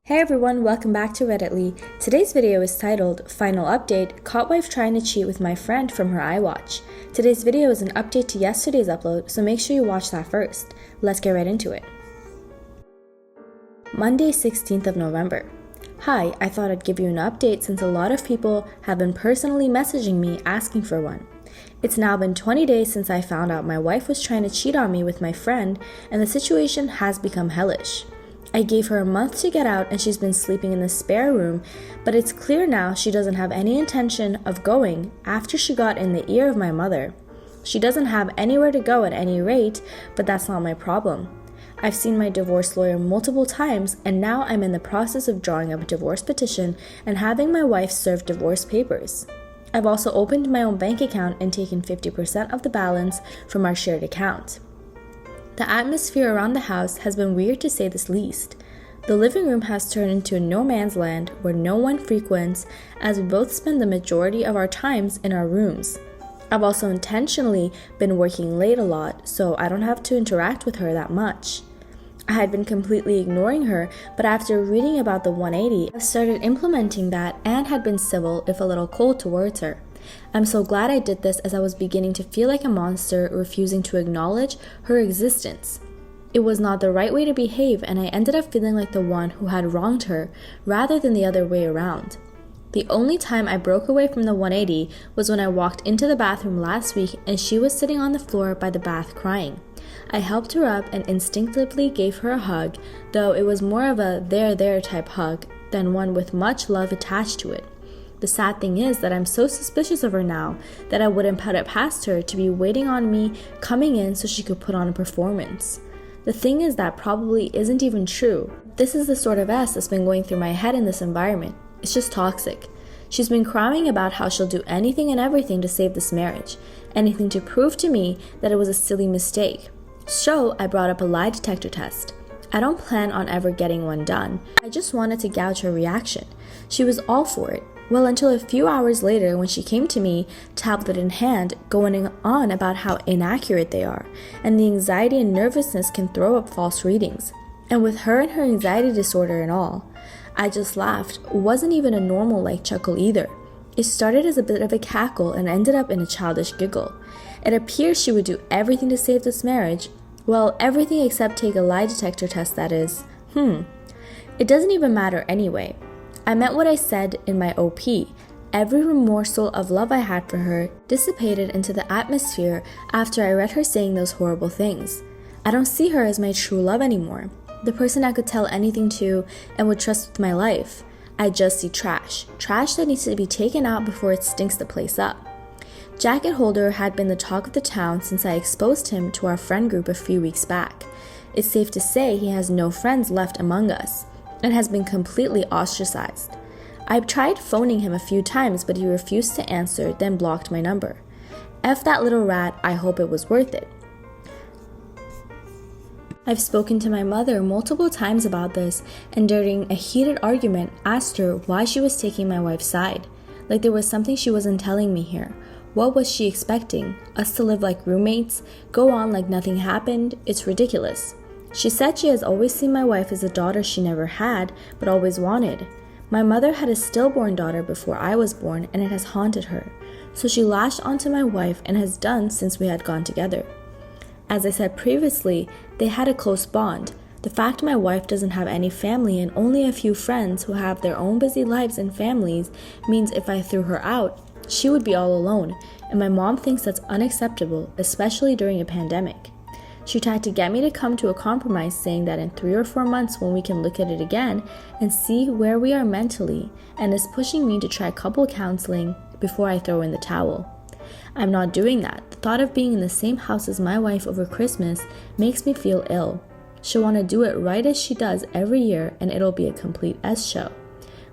Hey everyone, welcome back to Redditly. Today's video is titled, Final Update, Caught Wife Trying to Cheat with My Friend from Her iWatch. Today's video is an update to yesterday's upload, so make sure you watch that first. Let's get right into it. Monday, 16th of November. Hi, I thought I'd give you an update since a lot of people have been personally messaging me asking for one. It's now been 20 days since I found out my wife was trying to cheat on me with my friend, and the situation has become hellish. I gave her a month to get out and she's been sleeping in the spare room, but it's clear now she doesn't have any intention of going after she got in the ear of my mother. She doesn't have anywhere to go at any rate, but that's not my problem. I've seen my divorce lawyer multiple times, and now I'm in the process of drawing up a divorce petition and having my wife serve divorce papers. I've also opened my own bank account and taken 50% of the balance from our shared account. The atmosphere around the house has been weird to say the least. The living room has turned into a no man's land where no one frequents, as we both spend the majority of our times in our rooms. I've also intentionally been working late a lot, so I don't have to interact with her that much. I had been completely ignoring her, but after reading about the 180, I started implementing that and had been civil, if a little cold, towards her. I'm so glad I did this, as I was beginning to feel like a monster, refusing to acknowledge her existence. It was not the right way to behave, and I ended up feeling like the one who had wronged her, rather than the other way around. The only time I broke away from the 180 was when I walked into the bathroom last week and she was sitting on the floor by the bath crying. I helped her up and instinctively gave her a hug, though it was more of a there type hug than one with much love attached to it. The sad thing is that I'm so suspicious of her now that I wouldn't put it past her to be waiting on me coming in so she could put on a performance. The thing is that probably isn't even true. This is the sort of S that's been going through my head in this environment. It's just toxic. She's been crying about how she'll do anything and everything to save this marriage, anything to prove to me that it was a silly mistake. So I brought up a lie detector test. I don't plan on ever getting one done. I just wanted to gauge her reaction. She was all for it. Well, until a few hours later when she came to me, tablet in hand, going on about how inaccurate they are, and the anxiety and nervousness can throw up false readings. And with her and her anxiety disorder and all, I just laughed. It wasn't even a normal chuckle either. It started as a bit of a cackle and ended up in a childish giggle. It appears she would do everything to save this marriage. Well, everything except take a lie detector test, that is. It doesn't even matter anyway. I meant what I said in my OP. Every morsel of love I had for her dissipated into the atmosphere after I read her saying those horrible things. I don't see her as my true love anymore, the person I could tell anything to and would trust with my life. I just see trash that needs to be taken out before it stinks the place up. Jacket Holder had been the talk of the town since I exposed him to our friend group a few weeks back. It's safe to say he has no friends left among us and has been completely ostracized. I've tried phoning him a few times, but he refused to answer, then blocked my number. F that little rat, I hope it was worth it. I've spoken to my mother multiple times about this, and during a heated argument asked her why she was taking my wife's side. Like there was something she wasn't telling me here. What was she expecting? Us to live like roommates? Go on like nothing happened? It's ridiculous. She said she has always seen my wife as a daughter she never had, but always wanted. My mother had a stillborn daughter before I was born, and it has haunted her. So she lashed onto my wife and has done since we had gone together. As I said previously, they had a close bond. The fact my wife doesn't have any family and only a few friends who have their own busy lives and families means if I threw her out, she would be all alone, and my mom thinks that's unacceptable, especially during a pandemic. She tried to get me to come to a compromise, saying that in 3 or 4 months when we can look at it again and see where we are mentally, and is pushing me to try couple counseling before I throw in the towel. I'm not doing that. The thought of being in the same house as my wife over Christmas makes me feel ill. She'll want to do it right as she does every year, and it'll be a complete S show.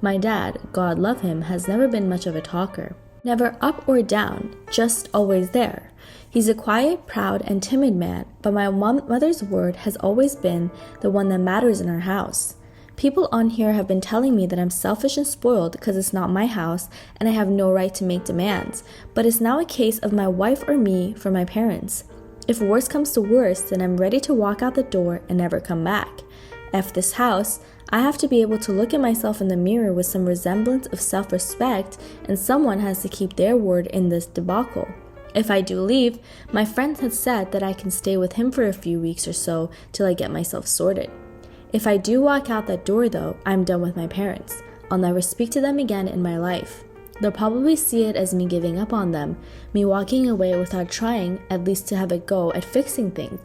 My dad, God love him, has never been much of a talker. Never up or down, just always there. He's a quiet, proud, and timid man, but my mother's word has always been the one that matters in our house. People on here have been telling me that I'm selfish and spoiled because it's not my house and I have no right to make demands, but it's now a case of my wife or me for my parents. If worse comes to worse, then I'm ready to walk out the door and never come back. F this house, I have to be able to look at myself in the mirror with some resemblance of self-respect, and someone has to keep their word in this debacle. If I do leave, my friends had said that I can stay with him for a few weeks or so till I get myself sorted. If I do walk out that door though, I'm done with my parents. I'll never speak to them again in my life. They'll probably see it as me giving up on them, me walking away without trying at least to have a go at fixing things.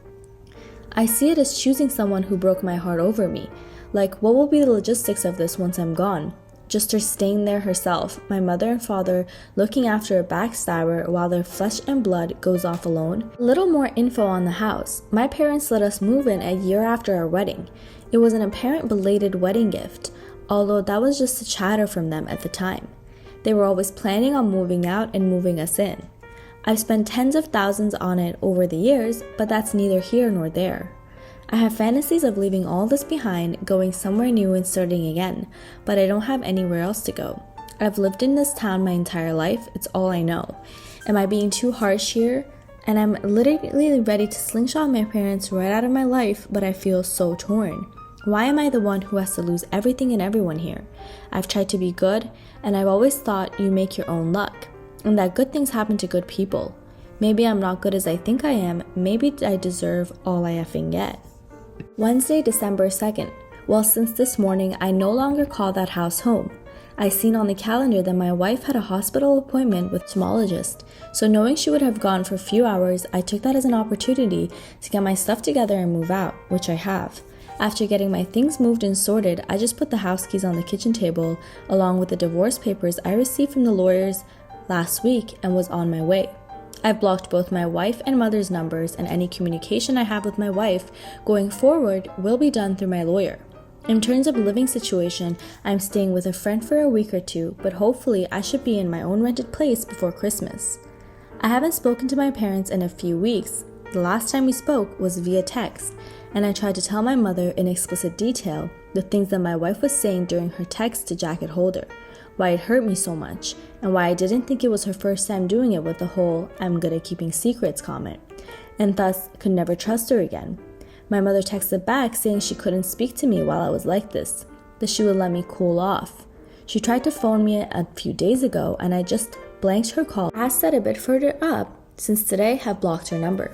I see it as choosing someone who broke my heart over me. Like, what will be the logistics of this once I'm gone? Just her staying there herself, my mother and father looking after a backstabber while their flesh and blood goes off alone? A little more info on the house. My parents let us move in a year after our wedding. It was an apparent belated wedding gift, although that was just a chatter from them at the time. They were always planning on moving out and moving us in. I've spent tens of thousands on it over the years, but that's neither here nor there. I have fantasies of leaving all this behind, going somewhere new and starting again, but I don't have anywhere else to go. I've lived in this town my entire life, it's all I know. Am I being too harsh here? And I'm literally ready to slingshot my parents right out of my life, but I feel so torn. Why am I the one who has to lose everything and everyone here? I've tried to be good, and I've always thought you make your own luck, and that good things happen to good people. Maybe I'm not good as I think I am, maybe I deserve all I effing get. Wednesday, December 2nd. Well, since this morning, I no longer call that house home. I seen on the calendar that my wife had a hospital appointment with a ophthalmologist, so knowing she would have gone for a few hours, I took that as an opportunity to get my stuff together and move out, which I have. After getting my things moved and sorted, I just put the house keys on the kitchen table, along with the divorce papers I received from the lawyers last week, and was on my way. I've blocked both my wife and mother's numbers, and any communication I have with my wife going forward will be done through my lawyer. In terms of living situation, I'm staying with a friend for a week or two, but hopefully I should be in my own rented place before Christmas. I haven't spoken to my parents in a few weeks. The last time we spoke was via text, and I tried to tell my mother in explicit detail the things that my wife was saying during her text to Jacket Holder, why it hurt me so much, and why I didn't think it was her first time doing it with the whole "I'm good at keeping secrets" comment, and thus could never trust her again. My mother texted back saying she couldn't speak to me while I was like this, that she would let me cool off. She tried to phone me a few days ago, and I just blanked her call. I asked that a bit further up, since today I have blocked her number.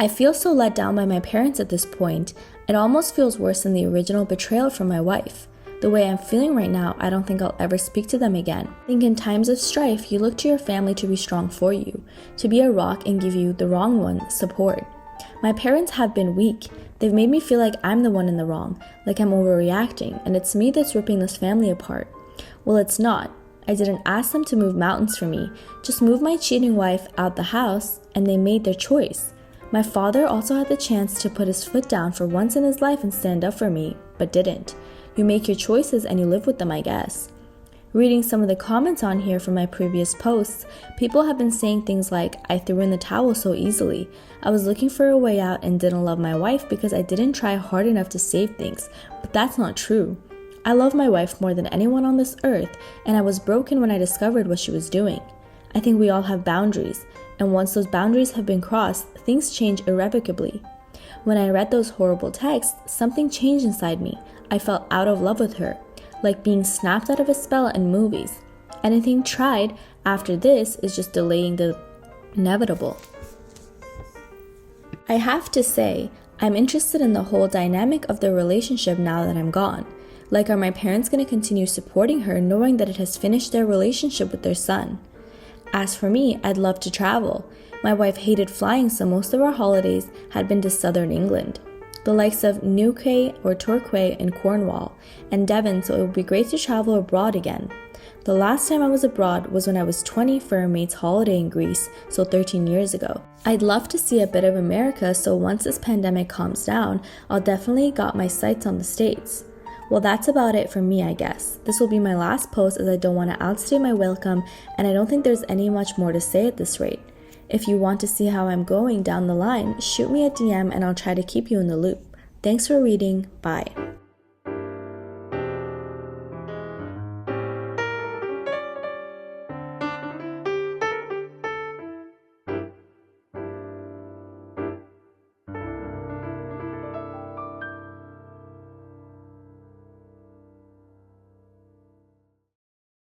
I feel so let down by my parents at this point. It almost feels worse than the original betrayal from my wife. The way I'm feeling right now, I don't think I'll ever speak to them again. I think in times of strife, you look to your family to be strong for you, to be a rock and give you, the wrong one, support. My parents have been weak. They've made me feel like I'm the one in the wrong, like I'm overreacting, and it's me that's ripping this family apart. Well, it's not. I didn't ask them to move mountains for me, just move my cheating wife out the house, and they made their choice. My father also had the chance to put his foot down for once in his life and stand up for me, but didn't. You make your choices and you live with them, I guess. Reading some of the comments on here from my previous posts, people have been saying things like, I threw in the towel so easily. I was looking for a way out and didn't love my wife because I didn't try hard enough to save things. But that's not true. I love my wife more than anyone on this earth, and I was broken when I discovered what she was doing. I think we all have boundaries, and once those boundaries have been crossed, things change irrevocably. When I read those horrible texts, something changed inside me. I felt out of love with her, like being snapped out of a spell in movies. Anything tried after this is just delaying the inevitable. I have to say, I'm interested in the whole dynamic of the relationship now that I'm gone. Like, are my parents going to continue supporting her knowing that it has finished their relationship with their son? As for me, I'd love to travel. My wife hated flying, so most of our holidays had been to southern England, the likes of Newquay or Torquay in Cornwall, and Devon, so it would be great to travel abroad again. The last time I was abroad was when I was 20 for a mate's holiday in Greece, so 13 years ago. I'd love to see a bit of America, so once this pandemic calms down, I'll definitely got my sights on the States. Well, that's about it for me, I guess. This will be my last post as I don't want to outstay my welcome, and I don't think there's any much more to say at this rate. If you want to see how I'm going down the line, shoot me a DM and I'll try to keep you in the loop. Thanks for reading. Bye.